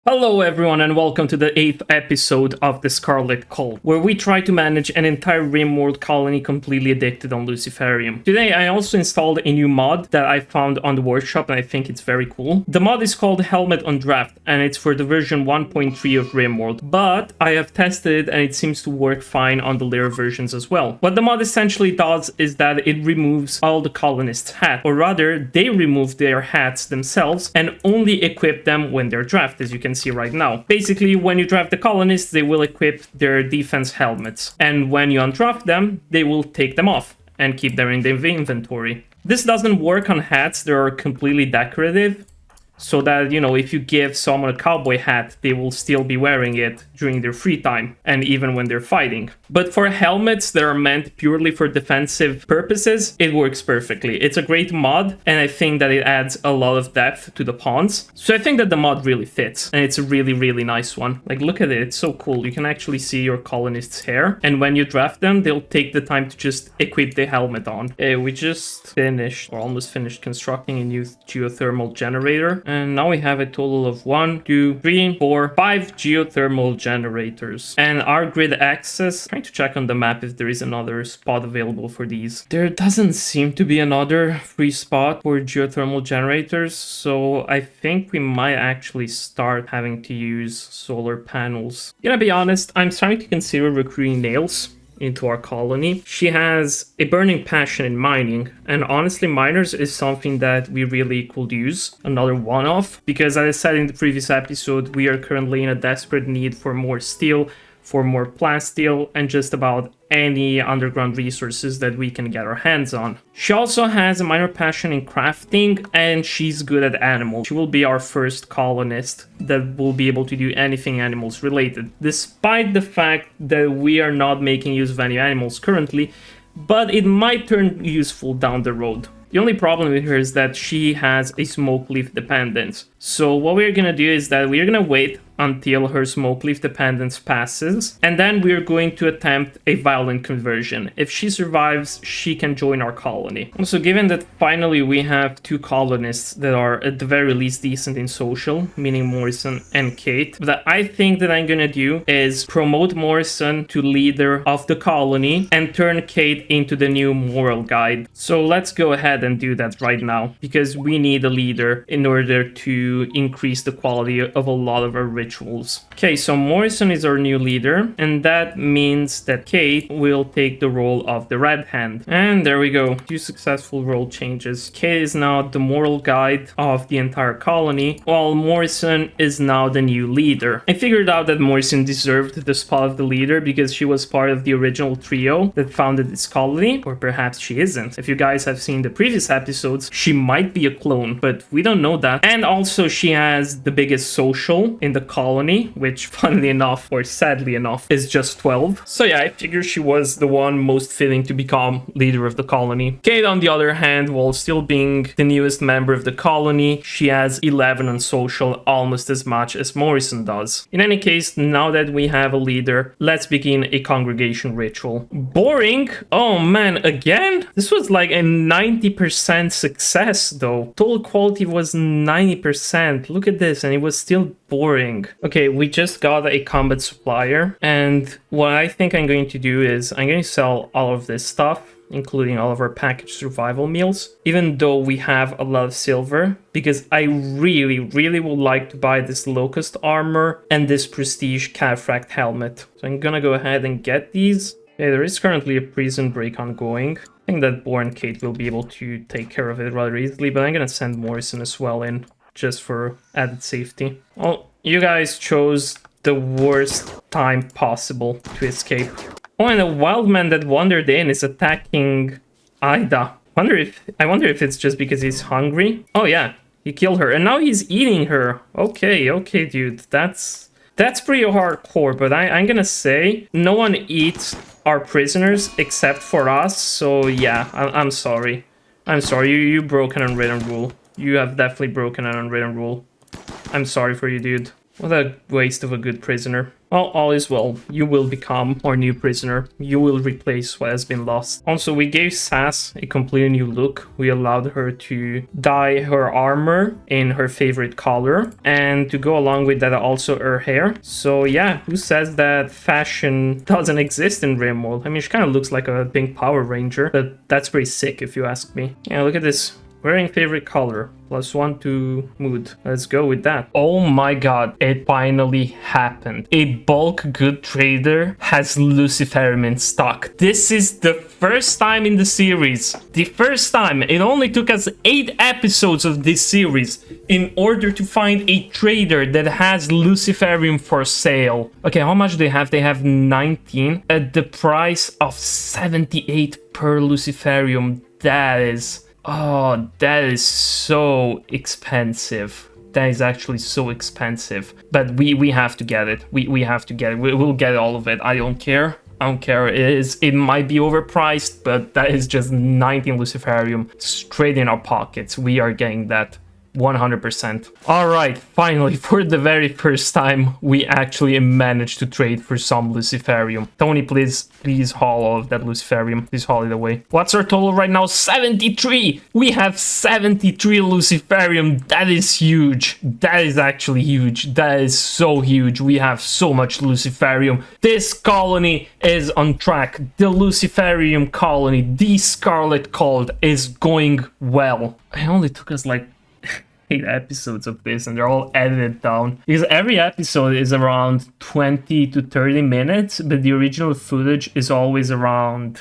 Hello everyone and welcome to the 8th episode of the Scarlet Cult, where we try to manage an entire Rimworld colony completely addicted on Luciferium. Today I also installed a new mod that I found on the workshop and I think it's very cool. The mod is called Helmet on Draft and it's for the version 1.3 of Rimworld, but I have tested it and it seems to work fine on the later versions as well. What the mod essentially does is that it removes all the colonists' hats, or rather they remove their hats themselves and only equip them when they're drafted, as you can see right now. Basically, when you draft the colonists, they will equip their defense helmets, and when you undraft them, they will take them off and keep them in the inventory. This doesn't work on hats that are completely decorative, so that, you know, if you give someone a cowboy hat, they will still be wearing it during their free time and even when they're fighting. But for helmets that are meant purely for defensive purposes, it works perfectly. It's a great mod, and I think that it adds a lot of depth to the pawns. So I think that the mod really fits, and it's a really, really nice one. Like, look at it, it's so cool. You can actually see your colonists' hair, and when you draft them, they'll take the time to just equip the helmet on. We just finished, or almost finished, constructing a new geothermal generator. And now we have a total of 1, 2, 3, 4, 5 geothermal generators. And our grid access, trying to check on the map if there is another spot available for these. There doesn't seem to be another free spot for geothermal generators, so I think we might actually start having to use solar panels. Gonna be honest, I'm starting to consider recruiting Nails into our colony. She has a burning passion in mining, and honestly miners is something that we really could use another one-off, because as I said in the previous episode, we are currently in a desperate need for more steel, for more plasteel, and just about any underground resources that we can get our hands on. She also has a minor passion in crafting, and she's good at animals. She will be our first colonist that will be able to do anything animals related, despite the fact that we are not making use of any animals currently, but it might turn useful down the road. The only problem with her is that she has a smoke leaf dependence. So what we're gonna do is that we're gonna wait until her smoke leaf dependence passes, and then we're going to attempt a violent conversion. If she survives, she can join our colony. Also, given that finally we have 2 colonists that are at the very least decent in social, meaning Morrison and Kate, what I think that I'm gonna do is promote Morrison to leader of the colony and turn Kate into the new moral guide. So let's go ahead and do that right now, because we need a leader in order to increase the quality of a lot of our rituals. Okay, so Morrison is our new leader, and that means that Kate will take the role of the Red Hand. And there we go, 2 successful role changes. Kate is now the moral guide of the entire colony, while Morrison is now the new leader. I figured out that Morrison deserved the spot of the leader because she was part of the original trio that founded this colony, or perhaps she isn't. If you guys have seen the previous episodes, she might be a clone, but we don't know that. And also she has the biggest social in the colony, which funnily enough, or sadly enough, is just 12. So yeah, I figure she was the one most fitting to become leader of the colony. Kate, on the other hand, while still being the newest member of the colony, she has 11 on social, almost as much as Morrison does. In any case, now that we have a leader, let's begin a congregation ritual. Boring? Oh man, again? This was like a 90% success though. Total quality was 90%. Look at this, and it was still boring. Okay, we just got a combat supplier, and what I think I'm going to do is I'm going to sell all of this stuff, including all of our packaged survival meals, even though we have a lot of silver, because I really, really would like to buy this locust armor and this prestige cataphract helmet. So I'm gonna go ahead and get these. Okay, there is currently a prison break ongoing. I think that Bo and Kate will be able to take care of it rather easily, but I'm gonna send Morrison as well in, just for added safety. Well, you guys chose the worst time possible to escape. Oh, and a wild man that wandered in is attacking Ida. I wonder if it's just because he's hungry. Oh yeah, he killed her, and now he's eating her. Okay, dude, that's pretty hardcore. But I'm gonna say no one eats our prisoners except for us. So yeah, I'm sorry. I'm sorry. You broke an unwritten rule. You have definitely broken an unwritten rule. I'm sorry for you, dude. What a waste of a good prisoner. Well, all is well. You will become our new prisoner. You will replace what has been lost. Also, we gave Sass a completely new look. We allowed her to dye her armor in her favorite color. And to go along with that, also her hair. So yeah, who says that fashion doesn't exist in Rimworld? I mean, she kind of looks like a pink Power Ranger, but that's pretty sick if you ask me. Yeah, look at this. Wearing favorite color. +1 to mood. Let's go with that. Oh my god, it finally happened. A bulk good trader has Luciferium in stock. This is the first time in the series. The first time. It only took us 8 episodes of this series in order to find a trader that has Luciferium for sale. Okay, how much do they have? They have 19 at the price of 78 per Luciferium. That is... oh, that is so expensive. That is actually so expensive. But we have to get it. We have to get it. We'll get all of it. I don't care. I don't care. It might be overpriced, but that is just 19 Luciferium straight in our pockets. We are getting that. 100%. Alright, finally, for the very first time, we actually managed to trade for some Luciferium. Tony, please haul all of that Luciferium. Please haul it away. What's our total right now? 73! We have 73 Luciferium. That is huge. That is actually huge. That is so huge. We have so much Luciferium. This colony is on track. The Luciferium colony, the Scarlet Cult, is going well. It only took us like 8 episodes of this and they're all edited down because every episode is around 20 to 30 minutes, but the original footage is always around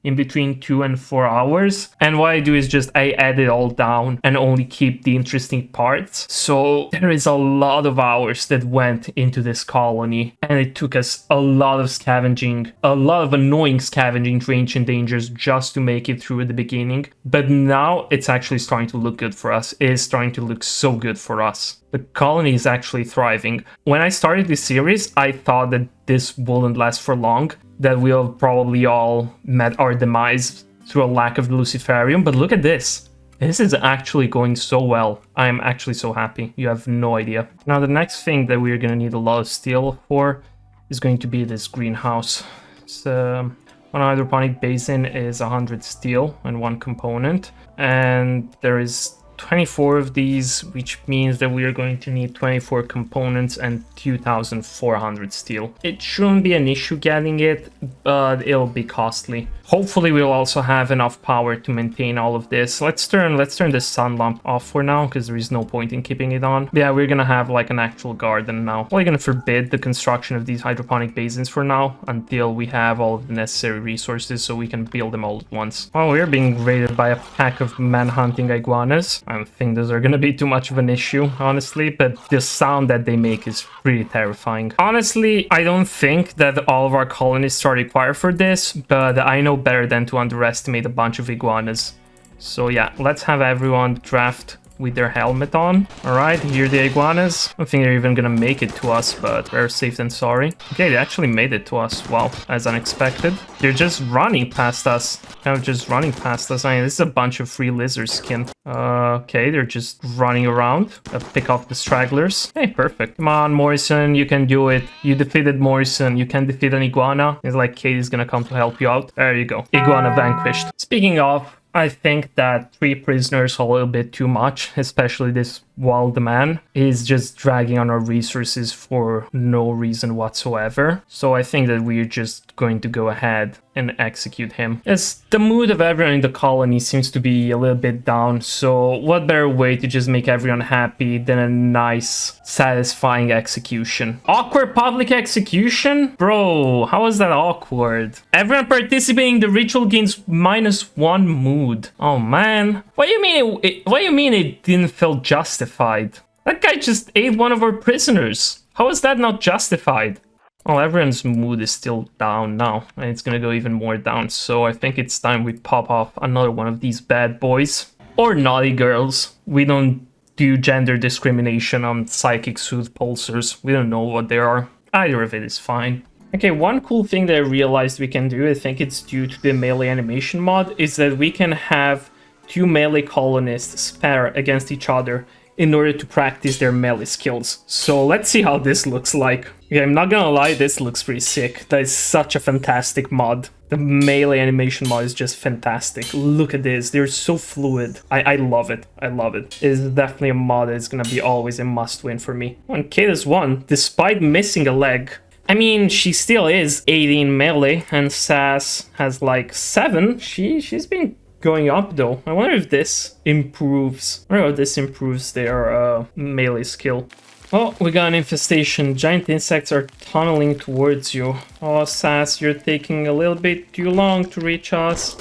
in between 2 and 4 hours. And what I do is just I edit all down and only keep the interesting parts. So there is a lot of hours that went into this colony, and it took us a lot of scavenging, a lot of annoying scavenging to ancient dangers just to make it through at the beginning. But now it's actually starting to look good for us. It is starting to look so good for us. The colony is actually thriving. When I started this series, I thought that this wouldn't last for long, that we'll probably all met our demise through a lack of Luciferium, but look at this. This is actually going so well. I'm actually so happy. You have no idea. Now, the next thing that we're going to need a lot of steel for is going to be this greenhouse. So, one hydroponic basin is 100 steel and 1 component, and there is 24 of these, which means that we are going to need 24 components and 2,400 steel. It shouldn't be an issue getting it, but it'll be costly. Hopefully we'll also have enough power to maintain all of this. Let's turn the sun lamp off for now, because there is no point in keeping it on. Yeah, we're gonna have like an actual garden now. We're gonna forbid the construction of these hydroponic basins for now, until we have all of the necessary resources so we can build them all at once. Oh, we're being raided by a pack of man-hunting iguanas. I don't think those are gonna be too much of an issue, honestly, but the sound that they make is pretty terrifying. Honestly, I don't think that all of our colonists are required for this, but I know better than to underestimate a bunch of iguanas. So yeah, let's have everyone draft with their helmet on. Alright, here are the iguanas. I don't think they're even gonna make it to us, but we're safe than sorry. Okay, they actually made it to us. Wow, as unexpected. They're just running past us. Kind of just running past us. I mean, this is a bunch of free lizard skin. Okay, they're just running around. Pick off the stragglers. Hey, perfect. Come on, Morrison, you can do it. You defeated Morrison. You can defeat an iguana. It's like Katie's gonna come to help you out. There you go. Iguana vanquished. Speaking of, I think that 3 prisoners are a little bit too much, especially this wild man is just dragging on our resources for no reason whatsoever. So I think that we're just going to go ahead and execute him. As the mood of everyone in the colony seems to be a little bit down, so what better way to just make everyone happy than a nice, satisfying execution? Awkward public execution? Bro, how is that awkward? Everyone participating in the ritual gains -1 mood. Oh man. What do you mean it didn't feel justified? That guy just ate one of our prisoners. How is that not justified? Well, everyone's mood is still down now, and it's gonna go even more down, so I think it's time we pop off another one of these bad boys. Or naughty girls. We don't do gender discrimination on psychic soothe pulsers. We don't know what they are. Either of it is fine. Okay, one cool thing that I realized we can do, I think it's due to the Melle Animation mod, is that we can have 2 melee colonists pair against each other in order to practice their melee skills. So let's see how this looks like. Okay, I'm not gonna lie, this looks pretty sick. That is such a fantastic mod. The melee animation mod is just fantastic. Look at this, they're so fluid. I love it, I love it. It's definitely a mod that's gonna be always a must win for me. And Kate has won, despite missing a leg. I mean, she still is 18 melee, and Sass has like 7. She's been going up though. I wonder if this improves. I wonder if this improves their melee skill. Oh, we got an infestation. Giant insects are tunneling towards you. Oh, Sass, you're taking a little bit too long to reach us.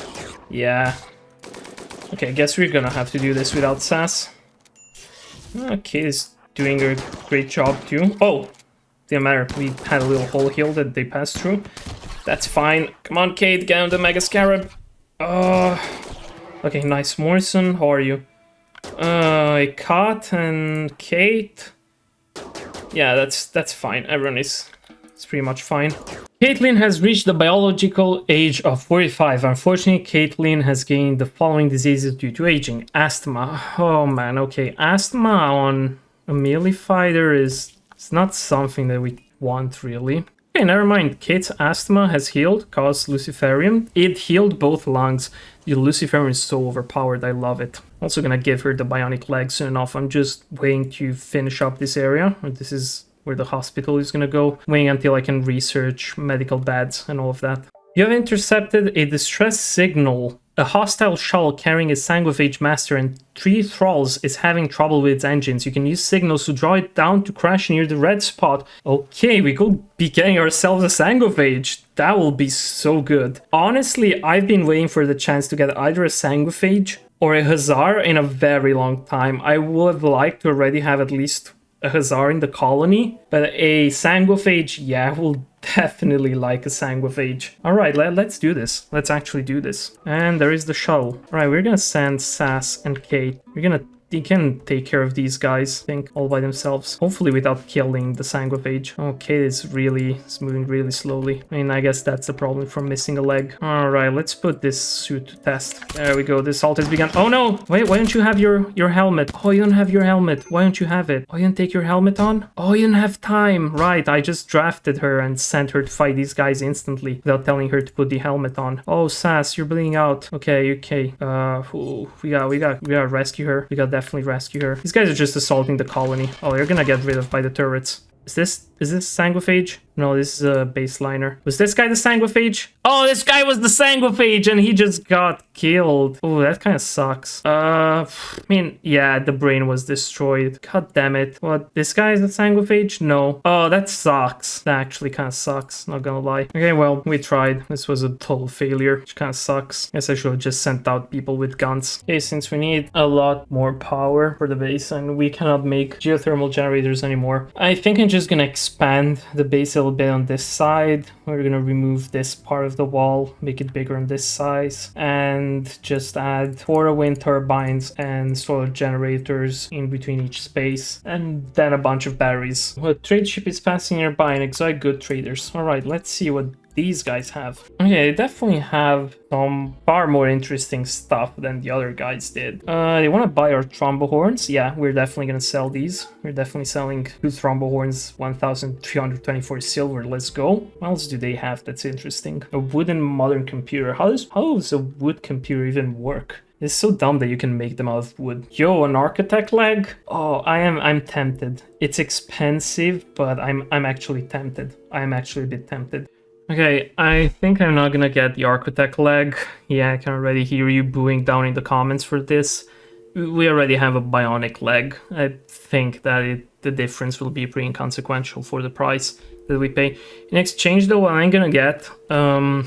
Yeah. Okay, I guess we're gonna have to do this without Sass. Okay, is doing a great job too. Oh, didn't matter. We had a little hole here that they passed through. That's fine. Come on, Kate, get on the Mega Scarab. Okay, nice. Morrison, how are you? Kat and Kate. Yeah, that's fine. Everyone is pretty much fine. Caitlin has reached the biological age of 45. Unfortunately, Caitlin has gained the following diseases due to aging. Asthma. Oh man, okay. Asthma on a melee fighter is not something that we want really. Okay, never mind. Kate's asthma has healed, caused Luciferium. It healed both lungs. The Luciferium is so overpowered, I love it. Also gonna give her the Bionic leg soon enough. I'm just waiting to finish up this area. This is where the hospital is gonna go. Waiting until I can research medical beds and all of that. You have intercepted a distress signal. A hostile shuttle carrying a Sanguivage Master and 3 thralls is having trouble with its engines. You can use signals to draw it down to crash near the red spot. Okay, we could be getting ourselves a Sanguivage. That will be so good. Honestly, I've been waiting for the chance to get either a Sanguivage or a Hussar in a very long time. I would have liked to already have at least a Hussar in the colony, but a Sanguivage, yeah, will definitely like a Sanguivage. Alright, let's do this. Let's actually do this. And there is the shuttle. Alright, we're gonna send Sass and Kate. They can take care of these guys, I think, all by themselves. Hopefully without killing the Sanguivage. Okay, it's moving really slowly. I mean, I guess that's the problem from missing a leg. Alright, let's put this suit to test. There we go, this assault has begun. Oh no! Wait, why don't you have your helmet? Oh, you don't have your helmet. Why don't you have it? Oh, you didn't take your helmet on? Oh, you didn't have time. Right, I just drafted her and sent her to fight these guys instantly without telling her to put the helmet on. Oh, Sass, you're bleeding out. Okay. We gotta rescue her. We gotta definitely rescue her. These guys are just assaulting the colony. Oh, you're gonna get rid of by the turrets. Is this Sanguivage? No, this is a baseliner. Was this guy the Sanguivage? Oh, this guy was the Sanguivage and he just got killed. Oh, that kind of sucks. I mean, yeah, the brain was destroyed. God damn it. What, this guy is the Sanguivage? No. Oh, that sucks. That actually kind of sucks, not gonna lie. Okay, well, we tried. This was a total failure, which kind of sucks. Guess I should have just sent out people with guns. Okay, since we need a lot more power for the base and we cannot make geothermal generators anymore, I think I'm just gonna expand the base a little bit on this side. We're gonna remove this part of the wall, make it bigger on this size, and just add 4 wind turbines and solar generators in between each space, and then a bunch of batteries. A trade ship is passing nearby and exotic good traders. Alright, let's see what these guys have. Okay, they definitely have some far more interesting stuff than the other guys did. They want to buy our Trombo Horns. Yeah, we're definitely going to sell these. We're definitely selling 2 Trombo Horns, 1,324 silver. Let's go. What else do they have that's interesting? A wooden modern computer. How does a wood computer even work? It's so dumb that you can make them out of wood. Yo, an architect leg? Oh, I'm tempted. It's expensive, but I'm actually tempted. I'm actually a bit tempted. Okay, I think I'm not gonna get the architect leg. Yeah, I can already hear you booing down in the comments for this. We already have a bionic leg. I think that the difference will be pretty inconsequential for the price that we pay. In exchange though, what I'm gonna get, I'm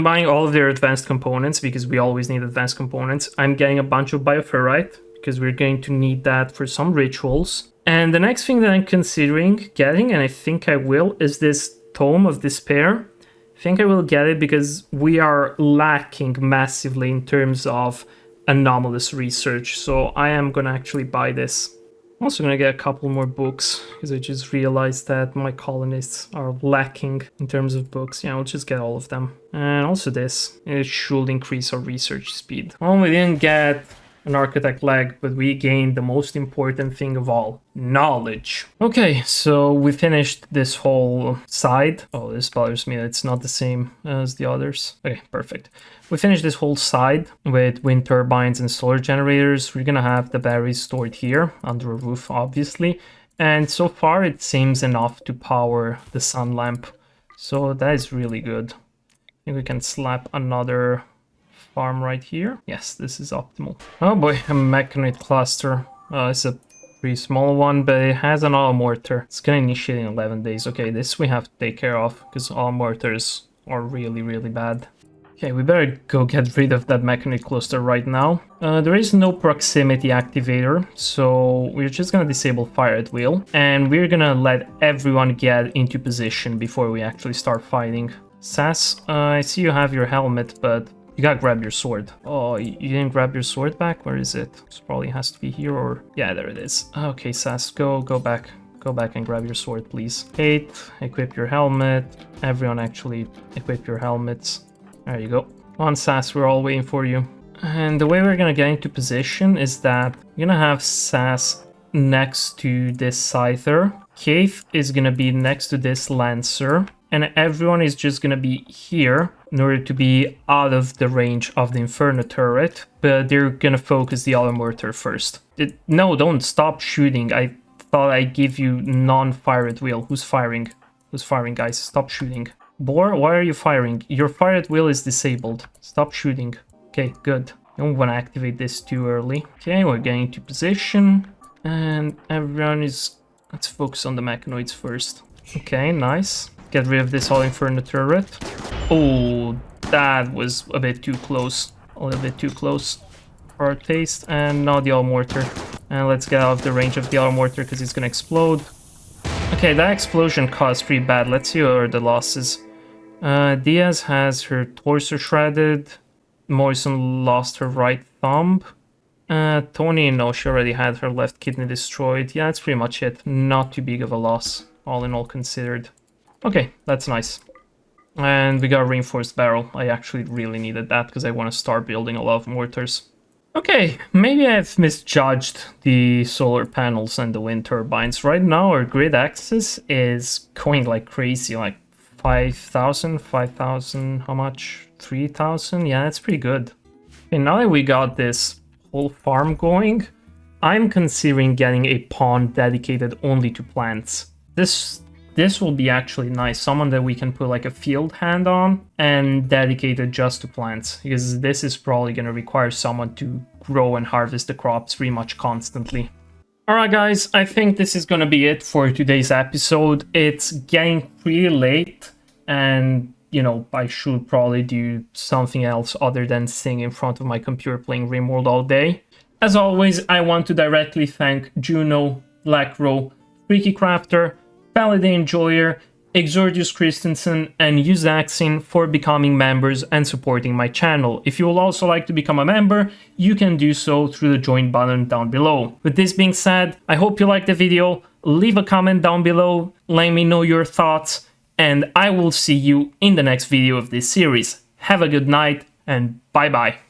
buying all of their advanced components because we always need advanced components. I'm getting a bunch of bioferrite because we're going to need that for some rituals. And the next thing that I'm considering getting, and I think I will, is this Tome of Despair. I think I will get it because we are lacking massively in terms of anomalous research. So I am going to actually buy this. I'm also going to get a couple more books because I just realized that my colonists are lacking in terms of books. Yeah, I'll just get all of them. And also this. It should increase our research speed. Well, we didn't get an architect leg, but we gained the most important thing of all, knowledge. Okay, so we finished this whole side. Oh, this bothers me. It's not the same as the others. Okay, perfect. We finished this whole side with wind turbines and solar generators. We're gonna have the batteries stored here under a roof, obviously. And so far it seems enough to power the sun lamp. So that is really good. I think we can slap another farm right here. Yes, this is optimal. Oh boy, a mechanoid cluster. It's a pretty small one, but it has an auto mortar. It's gonna initiate in 11 days. Okay, this we have to take care of because auto mortars are really, really bad. Okay, we better go get rid of that mechanic cluster right now. There is no proximity activator, so we're just gonna disable fire at will, and we're gonna let everyone get into position before we actually start fighting. Sass, I see you have your helmet, but you gotta grab your sword. Oh, you didn't grab your sword back? Where is it? This probably has to be here, or... yeah, there it is. Okay, Sass, go back. Go back and grab your sword, please. Kate, equip your helmet. Everyone actually equip your helmets. There you go. Come on, Sass, we're all waiting for you. And the way we're gonna get into position is that we're gonna have Sass next to this Scyther. Keith is gonna be next to this Lancer. And everyone is just gonna be here in order to be out of the range of the Inferno turret. But they're gonna focus the auto mortar first. No, don't stop shooting. I thought I'd give you non-fire at will. Who's firing? Who's firing, guys? Stop shooting. Boar, why are you firing? Your fire at will is disabled. Stop shooting. Okay, good. Don't want to activate this too early. Okay, we're getting into position. And everyone is... let's focus on the mechanoids first. Okay, nice. Get rid of this all Inferno turret. Oh, that was a bit too close. A little bit too close for our taste. And now the all mortar. And let's get out of the range of the all mortar because it's gonna explode. Okay, that explosion caused pretty bad. Let's see what are the losses. Diaz has her torso shredded. Morrison lost her right thumb. Tony, no, she already had her left kidney destroyed. Yeah, that's pretty much it. Not too big of a loss, all in all considered. Okay, that's nice. And we got a reinforced barrel. I actually really needed that because I want to start building a lot of mortars. Okay, maybe I've misjudged the solar panels and the wind turbines. Right now our grid access is going like crazy, like 5,000, how much? 3,000? Yeah, that's pretty good. Okay, now that we got this whole farm going, I'm considering getting a pond dedicated only to plants. This will be actually nice, someone that we can put like a field hand on and dedicated just to plants, because this is probably going to require someone to grow and harvest the crops pretty much constantly. Alright guys, I think this is going to be it for today's episode. It's getting pretty late and, you know, I should probably do something else other than sitting in front of my computer playing Rimworld all day. As always, I want to directly thank Juno, Blackrow, Freaky Crafter, Paladin Enjoyer, Exordius Christensen, and Uzaxin for becoming members and supporting my channel. If you would also like to become a member, you can do so through the join button down below. With this being said, I hope you liked the video. Leave a comment down below, let me know your thoughts, and I will see you in the next video of this series. Have a good night, and bye bye.